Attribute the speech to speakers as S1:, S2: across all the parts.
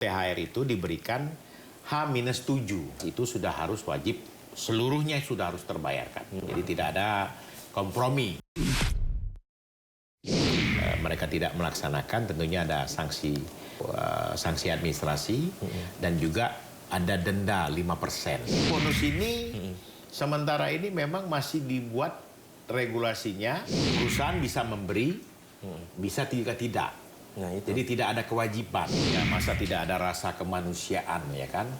S1: THR itu diberikan H-7, itu sudah harus wajib, seluruhnya sudah harus terbayarkan. Jadi tidak ada kompromi. Mereka tidak melaksanakan, tentunya ada sanksi administrasi dan juga ada denda 5%. Bonus ini sementara ini memang masih dibuat regulasinya, perusahaan bisa memberi, bisa tidak.
S2: Nah, itu.
S1: Jadi tidak ada kewajiban, ya masa tidak ada rasa kemanusiaan, ya kan?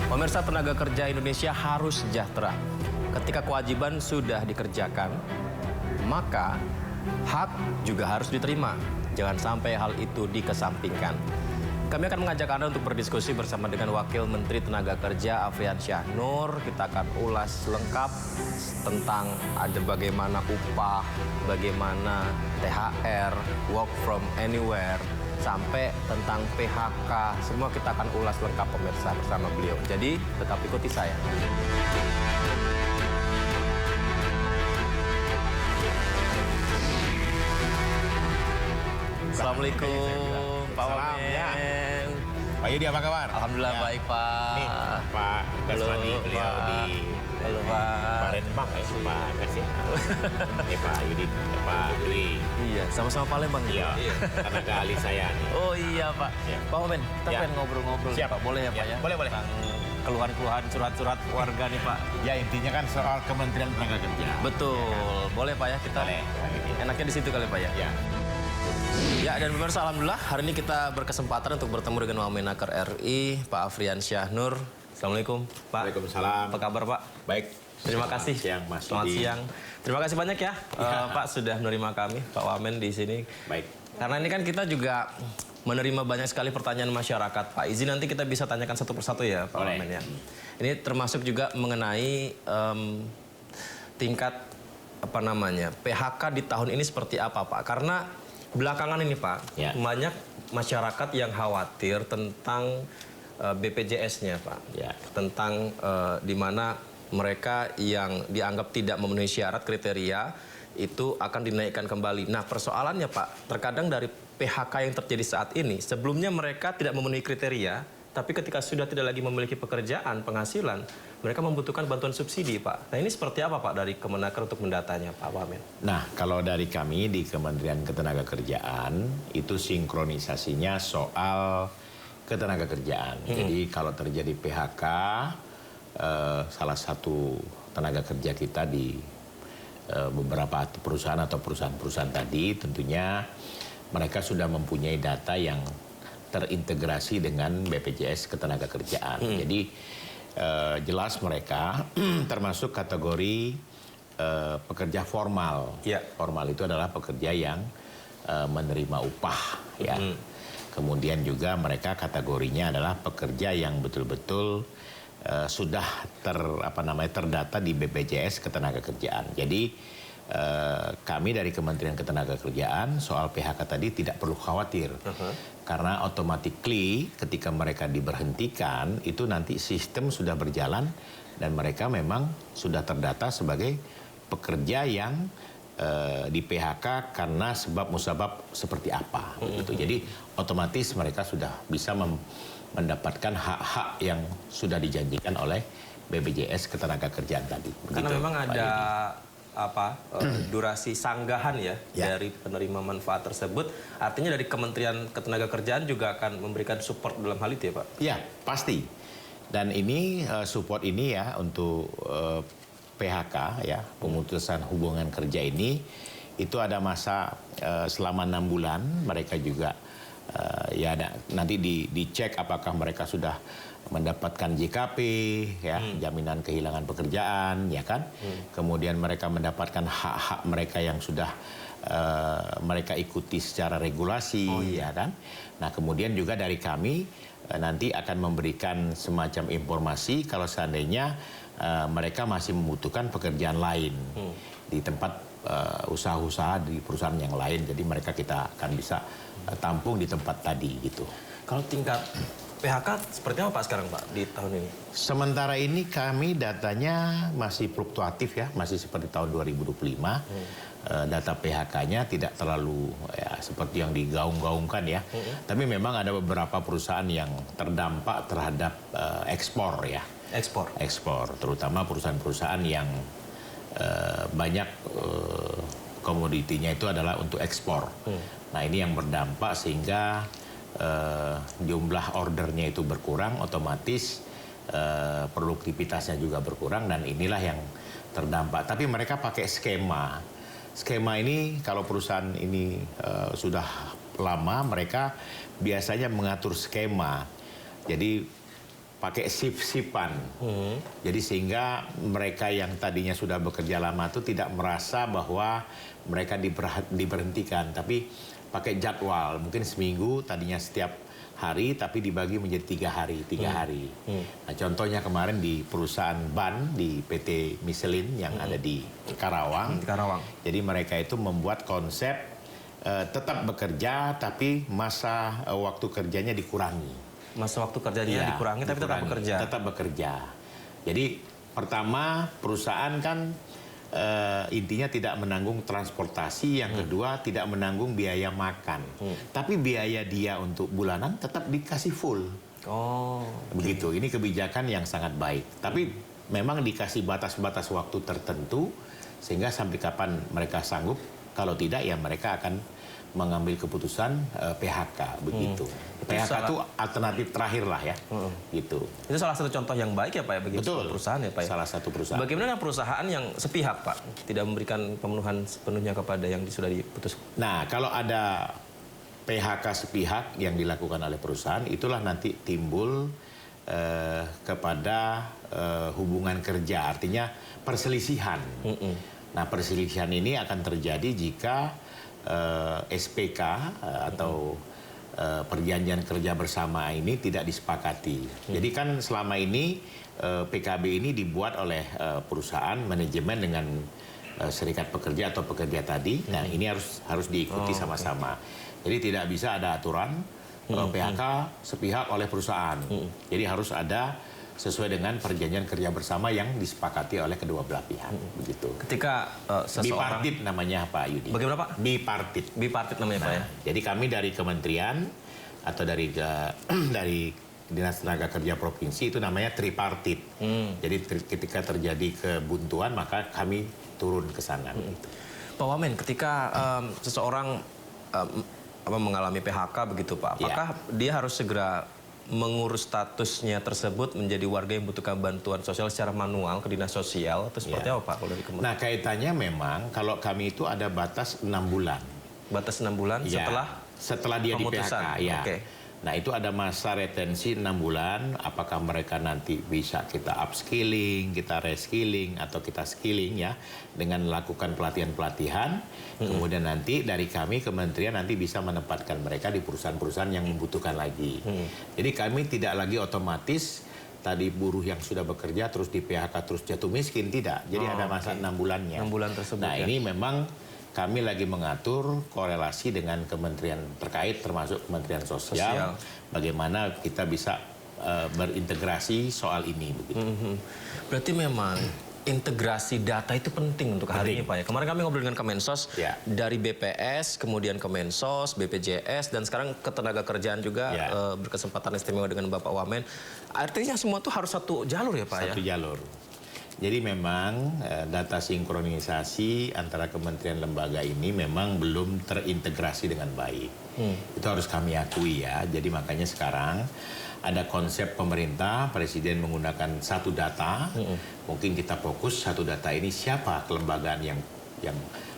S2: Pemirsa, tenaga kerja Indonesia harus sejahtera. Ketika kewajiban sudah dikerjakan, maka hak juga harus diterima. Jangan sampai hal itu dikesampingkan. Kami akan mengajak Anda untuk berdiskusi bersama dengan Wakil Menteri Tenaga Kerja Afrian Syahnur. Kita akan ulas lengkap tentang ada bagaimana upah, bagaimana THR, work from anywhere, sampai tentang PHK. Semua kita akan ulas lengkap pemirsa bersama beliau. Jadi tetap ikuti saya. Assalamualaikum, Pak Wamen.
S1: Ya. Pak Yudi, apa kabar?
S2: Alhamdulillah
S1: Ya.
S2: baik, Pak.
S1: Nih, Pak Gaswani, beliau di
S2: Halo, Pak.
S1: Palembang, ya, Pak Gas ya. Ini Pak Yudi, Pak Dwi.
S2: Iya, sama-sama Palembang.
S1: Iya, tenaga ahli saya nih.
S2: Oh iya, Pak.
S1: Ya.
S2: Pak Wamen, kita
S1: Ya.
S2: pengen ngobrol-ngobrol.
S1: Siap.
S2: Pak. Boleh ya, Pak ya?
S1: Boleh.
S2: Tentang keluhan-keluhan surat-surat warga nih, Pak.
S1: Ya intinya kan soal Kementerian Tenaga Kerja.
S2: Betul. Boleh, Pak ya? Kita
S1: Boleh.
S2: enaknya di situ kali, Pak ya?
S1: Ya.
S2: Ya, dan pemirsa, alhamdulillah hari ini kita berkesempatan untuk bertemu dengan Wamenaker RI, Pak Afrian Syahnur. Assalamualaikum, Pak.
S1: Waalaikumsalam.
S2: Apa kabar, Pak?
S1: Baik.
S2: Terima kasih. Selamat siang. Terima kasih banyak ya, Pak, sudah menerima kami, Pak Wamen di sini.
S1: Baik.
S2: Karena ini kan kita juga menerima banyak sekali pertanyaan masyarakat, Pak. Izin nanti kita bisa tanyakan satu persatu ya, Pak
S1: Boleh.
S2: Wamen ya. Ini termasuk juga mengenai tingkat apa namanya PHK di tahun ini seperti apa, Pak? Karena belakangan ini, Pak,
S1: Ya.
S2: banyak masyarakat yang khawatir tentang BPJS-nya, Pak.
S1: Ya.
S2: Tentang di mana mereka yang dianggap tidak memenuhi syarat kriteria itu akan dinaikkan kembali. Nah, persoalannya, Pak, terkadang dari PHK yang terjadi saat ini, sebelumnya mereka tidak memenuhi kriteria, tapi ketika sudah tidak lagi memiliki pekerjaan, penghasilan, mereka membutuhkan bantuan subsidi, Pak. Nah, ini seperti apa, Pak, dari Kemenaker untuk mendatanya, Pak Wamen?
S1: Nah, kalau dari kami di Kementerian Ketenagakerjaan, itu sinkronisasinya soal ketenagakerjaan. Jadi kalau terjadi PHK, salah satu tenaga kerja kita di beberapa perusahaan atau perusahaan-perusahaan tadi, tentunya mereka sudah mempunyai data yang terintegrasi dengan BPJS Ketenagakerjaan. Jadi jelas mereka termasuk kategori pekerja formal.
S2: Ya.
S1: Formal itu adalah pekerja yang menerima upah, ya. Kemudian juga mereka kategorinya adalah pekerja yang betul-betul sudah terdata di BPJS Ketenagakerjaan. Jadi kami dari Kementerian Ketenagakerjaan soal PHK tadi tidak perlu khawatir. Karena automatically ketika mereka diberhentikan itu nanti sistem sudah berjalan dan mereka memang sudah terdata sebagai pekerja yang di PHK karena sebab musabab seperti apa. Gitu. Jadi otomatis mereka sudah bisa mendapatkan hak-hak yang sudah dijanjikan oleh BPJS Ketenagakerjaan tadi.
S2: Karena
S1: Begitu,
S2: memang
S1: Pak
S2: ada
S1: Yudi.
S2: durasi sanggahan ya, dari penerima manfaat tersebut. Artinya dari Kementerian Ketenagakerjaan juga akan memberikan support dalam hal itu ya, Pak?
S1: Ya, pasti. Dan ini support ini ya untuk PHK ya, pemutusan hubungan kerja ini itu ada masa selama 6 bulan. Mereka juga nanti dicek apakah mereka sudah mendapatkan JKP, ya, jaminan kehilangan pekerjaan, ya kan. Kemudian mereka mendapatkan hak-hak mereka yang sudah mereka ikuti secara regulasi, ya kan. Nah, kemudian juga dari kami nanti akan memberikan semacam informasi kalau seandainya mereka masih membutuhkan pekerjaan lain di tempat usaha-usaha di perusahaan yang lain. Jadi mereka kita akan bisa tampung di tempat tadi gitu.
S2: Kalau tingkat PHK seperti apa Pak sekarang Pak di tahun ini?
S1: Sementara ini kami datanya masih fluktuatif ya, masih seperti tahun 2025. Data PHK-nya tidak terlalu ya, seperti yang digaung-gaungkan ya. Tapi memang ada beberapa perusahaan yang terdampak terhadap ekspor ya. Ekspor, terutama perusahaan-perusahaan yang banyak komoditinya itu adalah untuk ekspor. Nah ini yang berdampak sehingga jumlah ordernya itu berkurang, otomatis produktivitasnya juga berkurang dan inilah yang terdampak. Tapi mereka pakai skema. Skema ini kalau perusahaan ini sudah lama mereka biasanya mengatur skema. Jadi pakai shift-shiftan. Jadi sehingga mereka yang tadinya sudah bekerja lama itu tidak merasa bahwa mereka diberhentikan, tapi pakai jadwal. Mungkin seminggu tadinya setiap hari, tapi dibagi menjadi 3 hari. Nah, contohnya kemarin di perusahaan ban di PT Michelin yang ada di Karawang. Jadi mereka itu membuat konsep tetap bekerja, tapi masa waktu kerjanya dikurangi.
S2: Masa waktu kerjanya dikurangi, tapi tetap bekerja.
S1: Tetap bekerja. Jadi pertama perusahaan kan intinya tidak menanggung transportasi, yang kedua tidak menanggung biaya makan. Tapi biaya dia untuk bulanan tetap dikasih full. Begitu. Ini kebijakan yang sangat baik. Tapi memang dikasih batas-batas waktu tertentu sehingga sampai kapan mereka sanggup. Kalau tidak ya mereka akan mengambil keputusan PHK begitu. PHK itu alternatif terakhir lah ya. Gitu.
S2: Itu salah satu contoh yang baik ya Pak ya bagi perusahaan ya Pak ya.
S1: Salah satu perusahaan.
S2: Bagaimana perusahaan yang sepihak Pak, tidak memberikan pemenuhan sepenuhnya kepada yang sudah diputus?
S1: Nah, kalau ada PHK sepihak yang dilakukan oleh perusahaan, itulah nanti timbul kepada hubungan kerja, artinya perselisihan. Nah, perselisihan ini akan terjadi jika SPK atau perjanjian kerja bersama ini tidak disepakati. Jadi kan selama ini PKB ini dibuat oleh perusahaan manajemen dengan serikat pekerja atau pekerja tadi. Nah ini harus diikuti sama-sama. Jadi tidak bisa ada aturan PHK sepihak oleh perusahaan. Jadi harus ada sesuai dengan perjanjian kerja bersama yang disepakati oleh kedua belah pihak. Begitu.
S2: Ketika seseorang...
S1: Bipartit namanya Pak Yudi.
S2: Bagaimana Pak?
S1: Bipartit.
S2: Bipartit namanya Pak ya?
S1: Jadi kami dari kementerian atau dari Dinas Tenaga Kerja Provinsi itu namanya tripartit. Jadi ketika terjadi kebuntuan maka kami turun ke sana. Gitu.
S2: Pak Wamen, ketika seseorang mengalami PHK begitu Pak, apakah dia harus segera mengurus statusnya tersebut menjadi warga yang membutuhkan bantuan sosial secara manual ke dinas sosial atau seperti apa Pak kalau dari kementerian?
S1: Nah kaitannya memang kalau kami itu ada batas 6 bulan.
S2: Batas 6 bulan
S1: setelah dia di PHK ya. Nah itu ada masa retensi 6 bulan, apakah mereka nanti bisa kita upskilling, kita reskilling, atau kita skilling ya, dengan melakukan pelatihan-pelatihan, kemudian nanti dari kami kementerian nanti bisa menempatkan mereka di perusahaan-perusahaan yang membutuhkan lagi. Jadi kami tidak lagi otomatis tadi buruh yang sudah bekerja terus di PHK terus jatuh miskin, tidak. Jadi ada masa 6 bulannya.
S2: 6 bulan tersebut.
S1: Nah ini memang kami lagi mengatur korelasi dengan kementerian terkait termasuk Kementerian Sosial. Bagaimana kita bisa berintegrasi soal ini begitu.
S2: Berarti memang integrasi data itu penting untuk hari ini Pak ya. Kemarin kami ngobrol dengan Kemensos dari BPS, kemudian Kemensos, BPJS dan sekarang Ketenagakerjaan juga berkesempatan istimewa dengan Bapak Wamen. Artinya semua itu harus satu jalur ya Pak ya.
S1: Satu jalur. Jadi memang data sinkronisasi antara kementerian lembaga ini memang belum terintegrasi dengan baik. Itu harus kami akui ya. Jadi makanya sekarang ada konsep pemerintah, Presiden menggunakan satu data. Mungkin kita fokus satu data ini siapa kelembagaan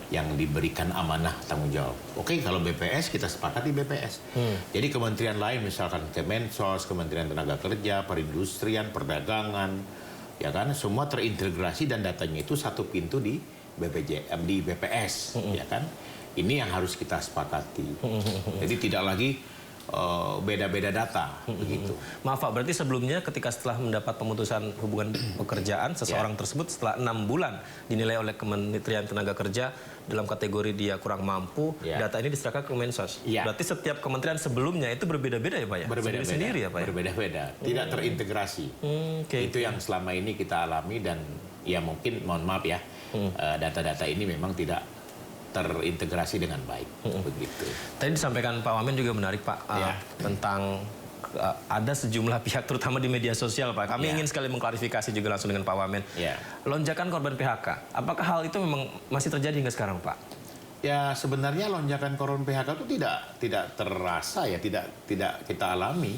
S1: yang diberikan amanah tanggung jawab. Oke, kalau BPS kita sepakati BPS. Jadi kementerian lain misalkan Kemensos, Kementerian Tenaga Kerja, Perindustrian, Perdagangan, ya kan, semua terintegrasi dan datanya itu satu pintu di BPS, ya kan. Ini yang harus kita sepakati. Jadi tidak lagi beda-beda data begitu.
S2: Maaf Pak, berarti sebelumnya ketika setelah mendapat pemutusan hubungan pekerjaan seseorang tersebut setelah 6 bulan dinilai oleh Kementerian Tenaga Kerja dalam kategori dia kurang mampu, data ini diserahkan ke Kemensos. Berarti setiap kementerian sebelumnya itu berbeda-beda ya Pak ya?
S1: Berbeda-beda.
S2: Sendiri ya Pak ya?
S1: Berbeda-beda, tidak terintegrasi. Itu yang selama ini kita alami dan ya mungkin mohon maaf ya, data-data ini memang tidak terintegrasi dengan baik, begitu.
S2: Tadi disampaikan Pak Wamen juga menarik Pak, tentang ada sejumlah pihak terutama di media sosial Pak. Kami ingin sekali mengklarifikasi juga langsung dengan Pak Wamen. Lonjakan korban PHK, apakah hal itu memang masih terjadi hingga sekarang Pak?
S1: Ya sebenarnya lonjakan korban PHK itu tidak terasa ya, tidak kita alami.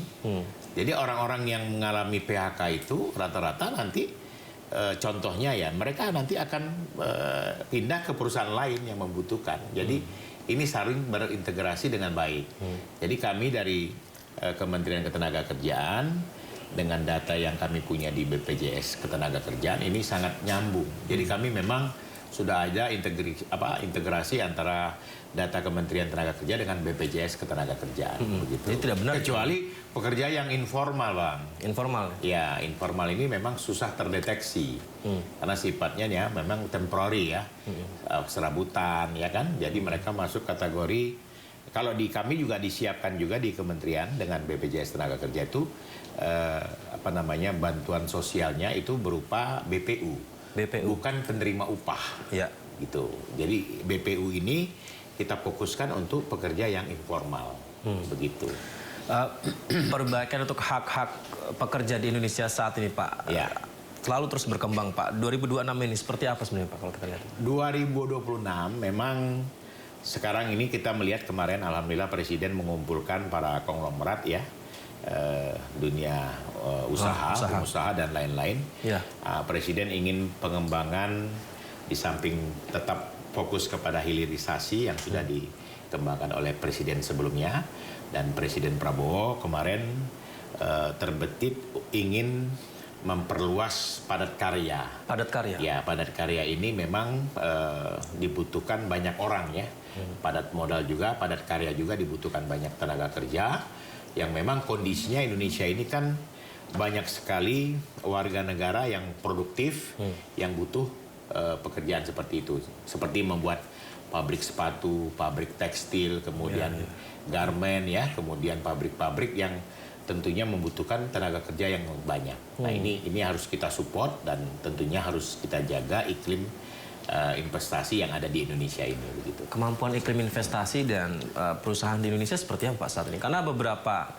S1: Jadi orang-orang yang mengalami PHK itu rata-rata nanti contohnya ya, mereka nanti akan pindah ke perusahaan lain yang membutuhkan. Jadi ini saling berintegrasi dengan baik. Jadi kami dari Kementerian Ketenagakerjaan dengan data yang kami punya di BPJS Ketenagakerjaan ini sangat nyambung. Jadi kami memang sudah ada integrasi antara data Kementerian Tenaga Kerja dengan BPJS Ketenagakerjaan. Begitu.
S2: Jadi tidak benar.
S1: Kecuali pekerja yang informal, Bang.
S2: Informal?
S1: Ya, informal ini memang susah terdeteksi. Karena sifatnya ya memang temporary ya. Serabutan, ya kan. Jadi mereka masuk kategori, kalau di kami juga disiapkan juga di kementerian dengan BPJS Tenaga Kerja itu, bantuan sosialnya itu berupa BPU. Bukan penerima upah.
S2: Ya.
S1: Gitu. Jadi BPU ini kita fokuskan untuk pekerja yang informal. Begitu.
S2: Perbaikan untuk hak-hak pekerja di Indonesia saat ini Pak, selalu terus berkembang Pak. 2026 ini seperti apa sebenarnya Pak kalau kita lihat?
S1: 2026 memang sekarang ini kita melihat kemarin alhamdulillah Presiden mengumpulkan para konglomerat ya, dunia usaha dan lain-lain. Presiden ingin pengembangan di samping tetap fokus kepada hilirisasi yang sudah dikembangkan oleh Presiden sebelumnya, dan Presiden Prabowo kemarin terbetit ingin memperluas padat karya.
S2: Padat karya?
S1: Ya, padat karya ini memang dibutuhkan banyak orang ya. Padat modal juga, padat karya juga dibutuhkan banyak tenaga kerja. Yang memang kondisinya Indonesia ini kan banyak sekali warga negara yang produktif, yang butuh pekerjaan seperti itu. Seperti membuat pabrik sepatu, pabrik tekstil, kemudian garmen ya, kemudian pabrik-pabrik yang tentunya membutuhkan tenaga kerja yang banyak. Nah ini harus kita support dan tentunya harus kita jaga iklim investasi yang ada di Indonesia ini begitu.
S2: Kemampuan iklim investasi dan perusahaan di Indonesia seperti apa saat ini? Karena beberapa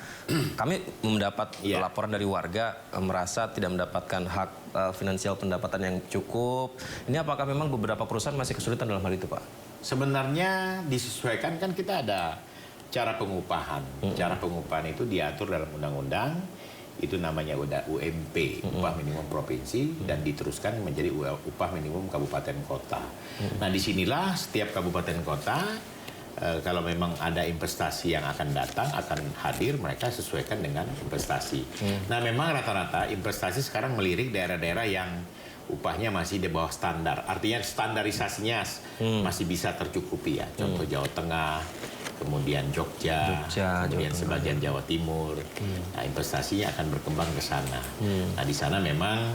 S2: kami mendapat laporan dari warga merasa tidak mendapatkan hak finansial pendapatan yang cukup. Ini apakah memang beberapa perusahaan masih kesulitan dalam hal itu, Pak?
S1: Sebenarnya disesuaikan, kan kita ada cara pengupahan. Cara pengupahan itu diatur dalam undang-undang. Itu namanya udah UMP, upah minimum provinsi, dan diteruskan menjadi upah minimum kabupaten kota. Nah disinilah setiap kabupaten kota, kalau memang ada investasi yang akan datang, akan hadir, mereka sesuaikan dengan investasi. Nah memang rata-rata investasi sekarang melirik daerah-daerah yang upahnya masih di bawah standar. Artinya standarisasinya masih bisa tercukupi ya. Contoh Jawa Tengah, kemudian Jogja, kemudian sebagian Jawa Timur. Nah, investasinya akan berkembang ke sana. Nah, di sana memang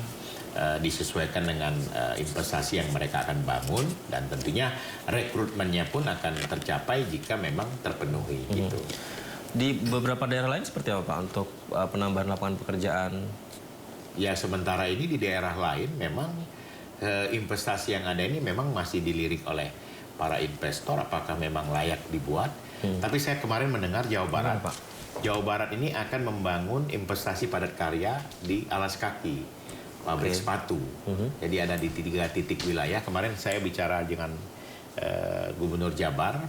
S1: disesuaikan dengan investasi yang mereka akan bangun, dan tentunya rekrutmennya pun akan tercapai jika memang terpenuhi gitu.
S2: Di beberapa daerah lain seperti apa Pak untuk penambahan lapangan pekerjaan?
S1: Ya sementara ini di daerah lain memang investasi yang ada ini memang masih dilirik oleh para investor, apakah memang layak dibuat. Tapi saya kemarin mendengar Jawa Barat. Jawa Barat ini akan membangun investasi padat karya di alas kaki, pabrik sepatu. Jadi ada di 3 titik wilayah. Kemarin saya bicara dengan Gubernur Jabar,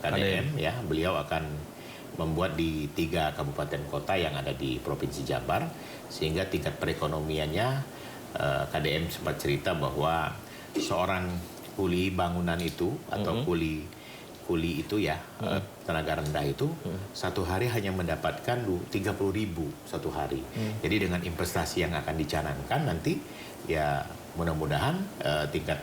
S1: KDM, ya, beliau akan membuat di 3 kabupaten kota yang ada di Provinsi Jabar, sehingga tingkat perekonomiannya, KDM sempat cerita bahwa seorang kuli bangunan itu atau kuli itu ya, tenaga rendah itu satu hari hanya mendapatkan 30.000 satu hari. Jadi dengan investasi yang akan dicanangkan nanti ya mudah-mudahan tingkat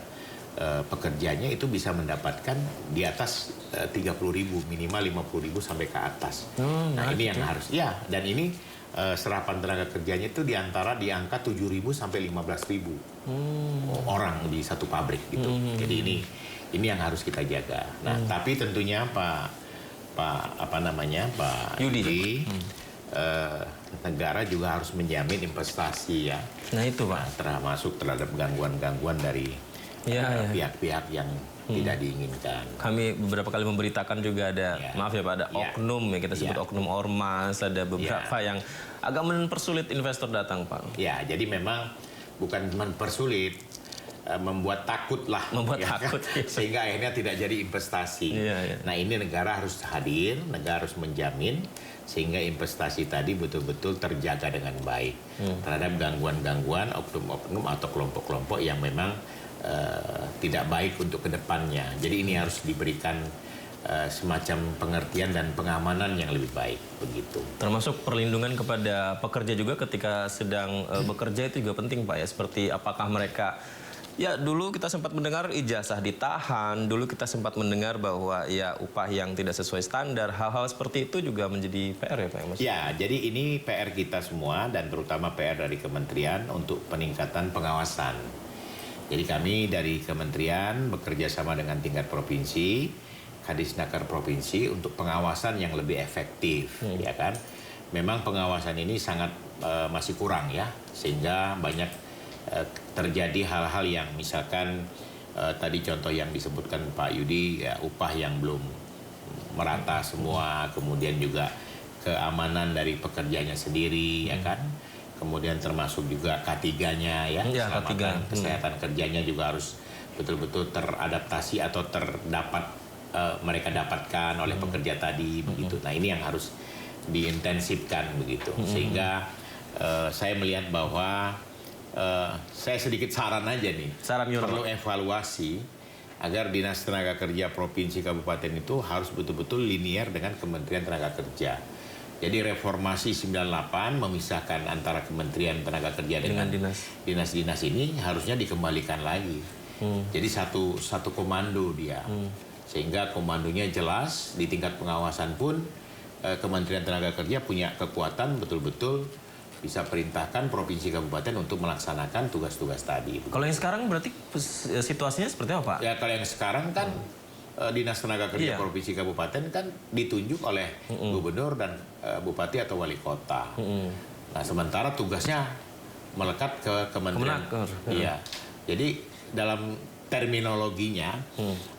S1: pekerjanya itu bisa mendapatkan di atas 30.000, minimal 50.000 sampai ke atas. Nah ini yang harus, ya, dan ini serapan tenaga kerjanya itu di angka 7.000 sampai 15.000 orang di satu pabrik gitu. Jadi ini yang harus kita jaga. Nah tapi tentunya Pak Yudi, negara juga harus menjamin investasi ya.
S2: Nah itu Pak.
S1: Termasuk terhadap gangguan-gangguan dari pihak-pihak yang tidak diinginkan.
S2: Kami beberapa kali memberitakan juga ada, maaf ya Pak, ada oknum ya, kita sebut oknum ormas, ada beberapa yang agak mempersulit investor datang Pak.
S1: Ya, jadi memang bukan mempersulit, membuat takut lah.
S2: Takut.
S1: Kan? Sehingga akhirnya tidak jadi investasi. Nah ini negara harus hadir, negara harus menjamin sehingga investasi tadi betul-betul terjaga dengan baik terhadap gangguan-gangguan oknum-oknum atau kelompok-kelompok yang memang tidak baik untuk kedepannya. Jadi ini harus diberikan semacam pengertian dan pengamanan yang lebih baik begitu.
S2: Termasuk perlindungan kepada pekerja juga ketika sedang bekerja itu juga penting Pak ya. Seperti apakah mereka, ya dulu kita sempat mendengar ijazah ditahan, dulu kita sempat mendengar bahwa ya upah yang tidak sesuai standar, hal-hal seperti itu juga menjadi PR ya Pak ya Mas?
S1: Ya, jadi ini PR kita semua dan terutama PR dari kementerian untuk peningkatan pengawasan. Jadi kami dari kementerian bekerja sama dengan tingkat provinsi, Kadisnaker provinsi untuk pengawasan yang lebih efektif, ya kan? Memang pengawasan ini sangat masih kurang ya, sehingga banyak terjadi hal-hal yang misalkan tadi contoh yang disebutkan Pak Yudi, ya, upah yang belum merata semua, kemudian juga keamanan dari pekerjanya sendiri, ya kan? Kemudian termasuk juga K3-nya ya, keselamatan kesehatan kerjanya juga harus betul-betul teradaptasi atau mereka dapatkan oleh pekerja tadi begitu. Nah ini yang harus diintensifkan begitu, sehingga saya melihat bahwa saya sedikit saran aja nih, perlu evaluasi agar Dinas Tenaga Kerja Provinsi Kabupaten itu harus betul-betul linear dengan Kementerian Tenaga Kerja. Jadi reformasi 98 memisahkan antara Kementerian Tenaga Kerja dengan dinas-dinas ini harusnya dikembalikan lagi. Jadi satu komando dia. Sehingga komandonya jelas, di tingkat pengawasan pun Kementerian Tenaga Kerja punya kekuatan betul-betul bisa perintahkan provinsi kabupaten untuk melaksanakan tugas-tugas tadi.
S2: Kalau yang sekarang berarti situasinya seperti apa Pak?
S1: Ya kalau yang sekarang kan Dinas Tenaga Kerja Provinsi Kabupaten kan ditunjuk oleh gubernur dan bupati atau wali kota. Nah, sementara tugasnya melekat ke kementerian. Iya. Jadi dalam terminologinya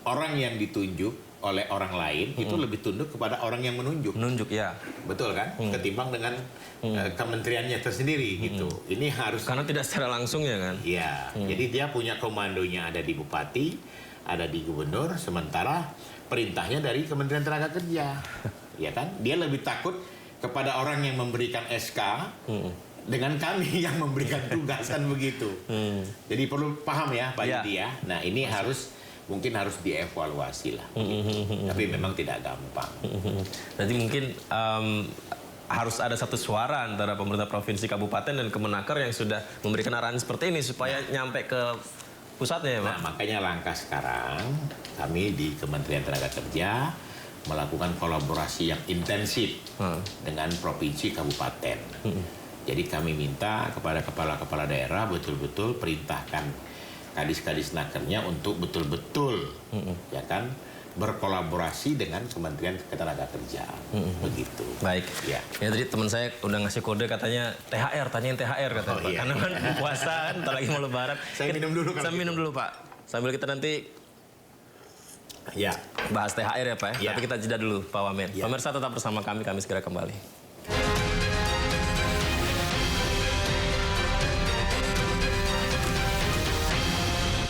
S1: orang yang ditunjuk oleh orang lain itu lebih tunduk kepada orang yang menunjuk.
S2: Menunjuk ya.
S1: Betul kan? Ketimbang dengan kementeriannya tersendiri gitu. Ini harus
S2: karena tidak secara langsung ya kan?
S1: Iya. Jadi dia punya komandonya ada di bupati, ada di gubernur, sementara perintahnya dari Kementerian Tenaga Kerja, ya kan? Dia lebih takut kepada orang yang memberikan SK dengan kami yang memberikan tugas kan begitu. Jadi perlu paham ya Pak Yudi ya. Nah ini mungkin harus dievaluasi lah. Tapi memang tidak gampang.
S2: Berarti mungkin harus ada satu suara antara pemerintah provinsi, kabupaten dan Kemenaker yang sudah memberikan arahan seperti ini supaya nyampe ke pusatnya ya Pak?
S1: Nah makanya langkah sekarang kami di Kementerian Tenaga Kerja melakukan kolaborasi yang intensif dengan provinsi kabupaten. Jadi kami minta kepada kepala-kepala daerah betul-betul perintahkan kadis-kadisnakernya untuk betul-betul ya kan berkolaborasi dengan Kementerian Ketenagakerjaan. Begitu.
S2: Baik. Ya tadi teman saya udah ngasih kode katanya THR, tanyain THR katanya Pak. Karena kan puasa kan, ntar lagi mau lebaran.
S1: Saya minum dulu.
S2: Saya minum dulu Pak. Sambil kita nanti bahas THR ya Pak ya. Tapi kita jeda dulu Pak Wamen. Pemirsa tetap bersama kami segera kembali.